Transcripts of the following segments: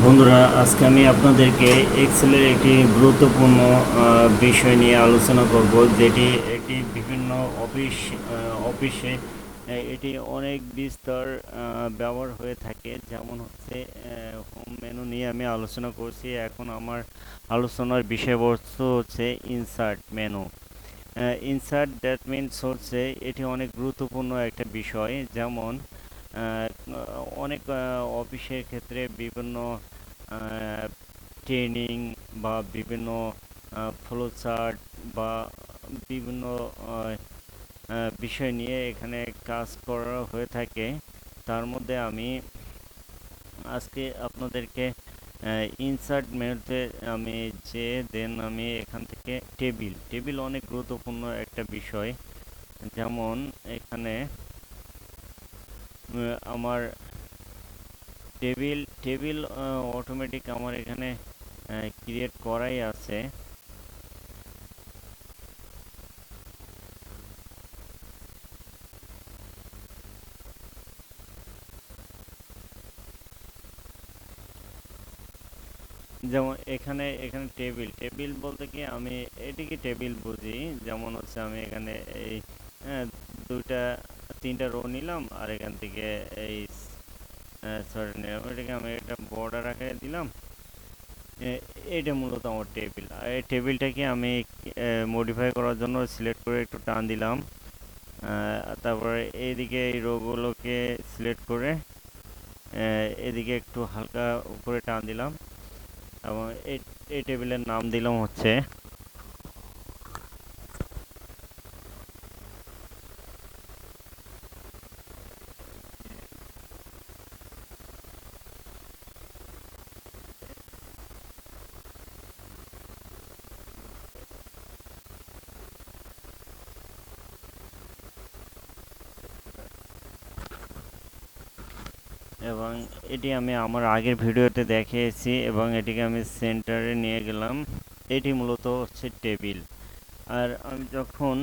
বন্ধুরা, আজকে আমি আপনাদেরকে এক্সেলের একটি গুরুত্বপূর্ণ বিষয় নিয়ে আলোচনা করব, যেটি একটি বিভিন্ন অফিসে এটি অনেক বিস্তর ব্যবহার হয়ে থাকে। যেমন হচ্ছে হোম মেনু নিয়ে আমি আলোচনা করছি। এখন আমার আলোচনার বিষয়বস্তু হচ্ছে insert menu. Insert that means হচ্ছে এটি অনেক গুরুত্বপূর্ণ একটা বিষয়। যেমন আহ, অনেক অফিসের ক্ষেত্রে বিভিন্ন ট্রেনিং বা বিভিন্ন ফ্লো চার্ট বা বিভিন্ন আহ, বিষয় নিয়ে এখানে কাজ করা হয়ে থাকে। তার মধ্যে আমি আজকে আপনাদেরকে ইনসার্ট মেনুতে আমি যে দেন আমি এখান থেকে টেবিল অনেক গুরুত্বপূর্ণ একটা বিষয়। যেমন এখানে আমার টেবিল অটোমেটিক আমার এখানে ক্রিয়েট করাই আছে। যেমন এখানে এখানে টেবিল বলতে কি আমি এটিকে টেবিল বুঝি। যেমন হচ্ছে আমি এখানে এই আহ, দুইটা তিনটা রো নিলাম, আর এখান থেকে এই সরি নিলাম, এটাকে আমি একটা বর্ডার আকারে দিলাম। এইটা মূলত আমার টেবিল। আর এই টেবিলটাকে আমি মডিফাই করার জন্য সিলেক্ট করে একটু টান দিলাম। তারপরে এইদিকে এই রোগুলোকে সিলেক্ট করে এদিকে একটু হালকা উপরে টান দিলাম, এবং এই টেবিলের নাম দিলাম হচ্ছে। এবং এটি আমি আমার আগের ভিডিওতে দেখিয়েছি, এবং এটিকে আমি সেন্টারে নিয়ে গেলাম। এটি মূলত হচ্ছে টেবিল। আর আমি যখন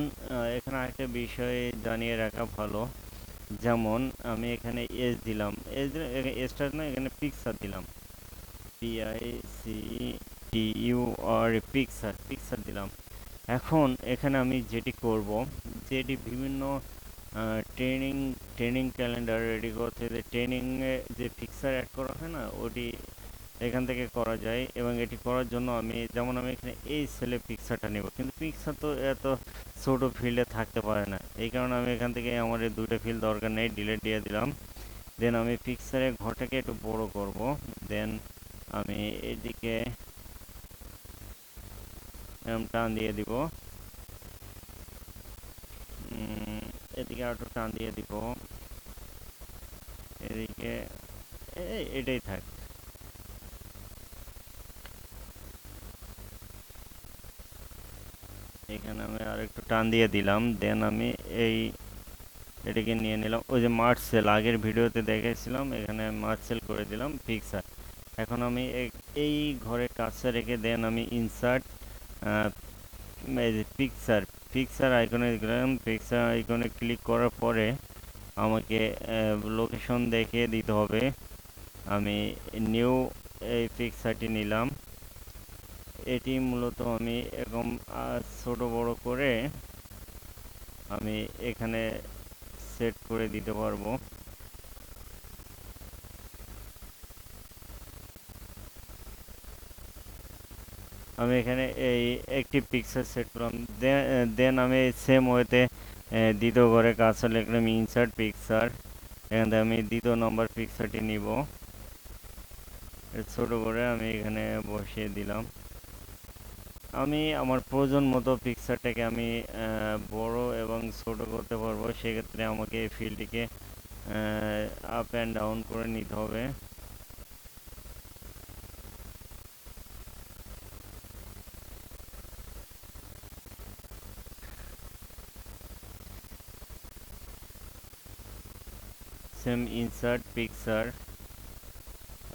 এখানে একটা বিষয় জানিয়ে রাখা ভালো। যেমন আমি এখানে এস দিলাম, এসটা না, এখানে পিকচার দিলাম, PICTUR, পিকচার দিলাম। এখন এখানে আমি যেটি করব, যেটি বিভিন্ন ট্রেনিং ট্রেনিং ক্যালেন্ডার রেডি করতে, যে ট্রেনিংয়ে যে পিকচার অ্যাড করা হয় না, ওটি এখান থেকে করা যায়। এবং এটি করার জন্য আমি, যেমন আমি এখানে এই সেলে পিকচারটা নেব, কিন্তু পিকচার তো এত ছোট ফিল্ডে থাকতে পারে না। এই কারণে আমি এখান থেকে, আমার এই দুটো ফিল্ড দরকার নেই, ডিলিট দিয়ে দিলাম। দেন আমি পিকচারের ঘরটাকে একটু বড় করব। দেন আমি এদিকে এরম টান দিয়ে দিব। এদিকে আর একটু টান দিয়ে দিব। এদিকে এটাই থাক। এখানে আমি আর একটু টান দিয়ে দিলাম। দেন আমি এই এটাকে নিয়ে নিলাম, ওই যে মার্চ সেল আগের ভিডিওতে দেখেছিলাম, এখানে মার্চ সেল করে দিলাম পিকচার। এখন আমি এই ঘরে কাজটা রেখে দেন আমি ইনসার্ট এই যে পিকচার আইকনে গেলাম। পিকচার আইকনে ক্লিক করার পরে আমাকে লোকেশন দেখিয়ে দিতে হবে। আমি নিউ এই পিকচারটি নিলাম। এটি মূলত আমি এরকম ছোট বড় করে আমি এখানে সেট করে দিতে পারবো। আমি এখানে এই একটি পিকচার সেট করলাম। দেন আমি সেম ওয়েতে দ্বিতীয় ঘরে কাজটা লিখলাম ইনসার্ট পিকচার। এখান থেকে আমি দ্বিতীয় নম্বর পিকচারটি নিব, ছোট করে আমি এখানে বসিয়ে দিলাম। আমি আমার প্রয়োজন মতো পিকচারটাকে আমি বড় এবং ছোট করতে পারবো। সেক্ষেত্রে আমাকে এই ফিল্ডটিকে আপ অ্যান্ড ডাউন করে নিতে হবে। সেম ইনসার্ট পিকচার,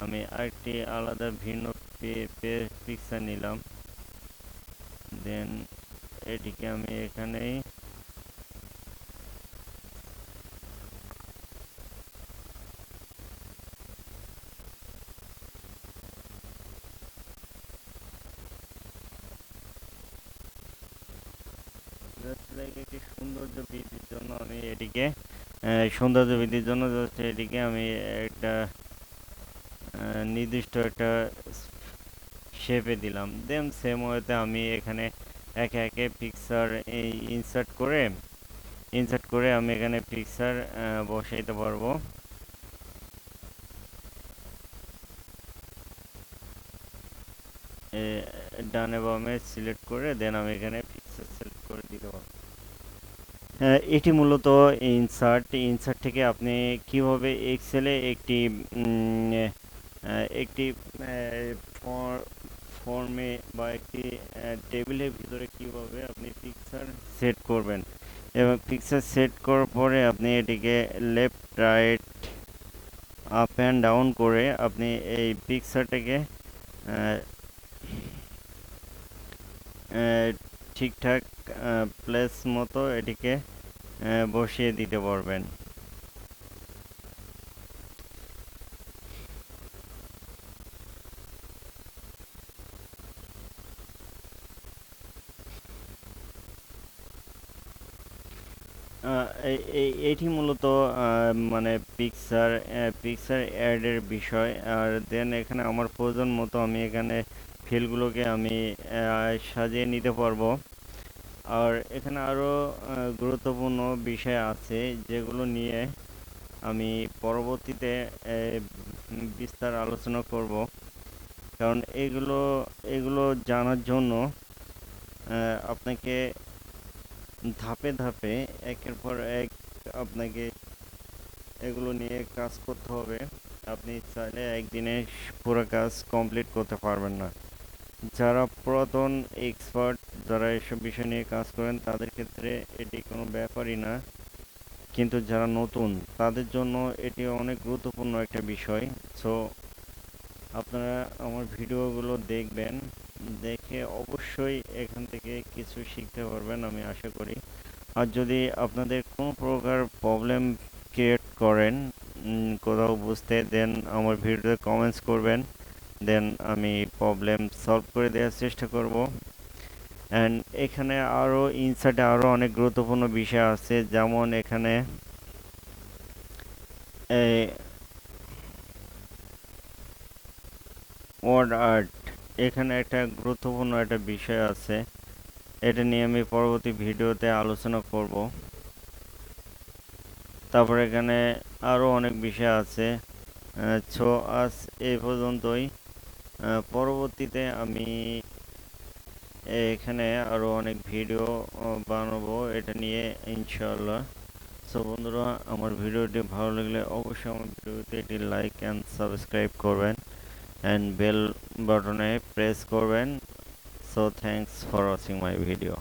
আমি আরেকটি আলাদা ভিন্ন পিকচার নিলাম। দেন এটিকে আমি এখানেই জাস্ট লাইক একটি সৌন্দর্য বৃদ্ধির জন্য আমি এটিকে সৌন্দর্য বৃদ্ধির জন্য জাস্ট এটিকে আমি একটা নির্দিষ্ট একটা শেপে দিলাম। দেন সেম ওয়েতে আমি এখানে একে একে পিকচার এই ইনসার্ট করে আমি এখানে পিকচার বসাইতে পারবো। ডানে বামে সিলেক্ট করে দেন আমি এখানে পিকচার সিলেক্ট করে দিতে পারবো। এটি মূলত ইনসার্ট থেকে আপনি কিভাবে এক্সেলে একটি ফর্মে বা একটি টেবিলের ভিতরে কিভাবে আপনি পিকচার সেট করবেন, এবং পিকচার সেট করার পরে আপনি এটিকে left right up and down করে আপনি এই পিকচারটাকে ঠিকঠাক প্লেস মতো এটিকে বসিয়ে দিতে পারবেন। এটি মূলত মানে পিকচার অ্যাডের বিষয়। আর দেন এখানে আমার প্রয়োজন মতো আমি এখানে ফিলগুলোকে আমি সাজিয়ে নিতে পারবো। আর এখানে আরও গুরুত্বপূর্ণ বিষয় আছে যেগুলো নিয়ে আমি পরবর্তীতে বিস্তার আলোচনা করব, কারণ এগুলো এগুলো জানার জন্য আপনাকে ধাপে ধাপে একের পর এক আপনাকে এগুলো নিয়ে কাজ করতে হবে। আপনি চাইলে একদিনে পুরো কাজ কমপ্লিট করতে পারবেন না। যারা পুরাতন এক্সপার্ট, যারা এসব বিষয় নিয়ে কাজ করেন তাদের ক্ষেত্রে এটি কোনো ব্যাপারই না, কিন্তু যারা নতুন তাদের জন্য এটি অনেক গুরুত্বপূর্ণ একটা বিষয়। সো আপনারা আমার ভিডিওগুলো দেখবেন, দেখে অবশ্যই এখান থেকে কিছু শিখতে পারবেন আমি আশা করি। আর যদি আপনাদের কোনো প্রকার প্রবলেম ক্রিয়েট করেন কোথাও বুঝতে, দেন আমার ভিডিওতে কমেন্টস করবেন, দেন আমি প্রবলেম সলভ করে দেওয়ার চেষ্টা করব। অ্যান্ড এখানে আরও ইনসার্টে আরও অনেক গুরুত্বপূর্ণ বিষয় আছে, যেমন এখানে ওয়ার্ড আর্ট, এখানে একটা গুরুত্বপূর্ণ একটা বিষয় আছে, এটা নিয়ে আমি পরবর্তী ভিডিওতে আলোচনা করব। তারপর এখানে আরও অনেক বিষয় আছে। সো আজ এই পর্যন্তই। পরবর্তীতে আমি এখানে আরও অনেক ভিডিও বানাবো এটা নিয়ে ইনশাআল্লাহ। সো বন্ধুরা, আমার ভিডিওটি ভালো লাগলে অবশ্যই আমার ভিডিওতে একটি লাইক অ্যান্ড সাবস্ক্রাইব করবেন অ্যান্ড বেল বাটনে প্রেস করবেন। So thanks for watching my video.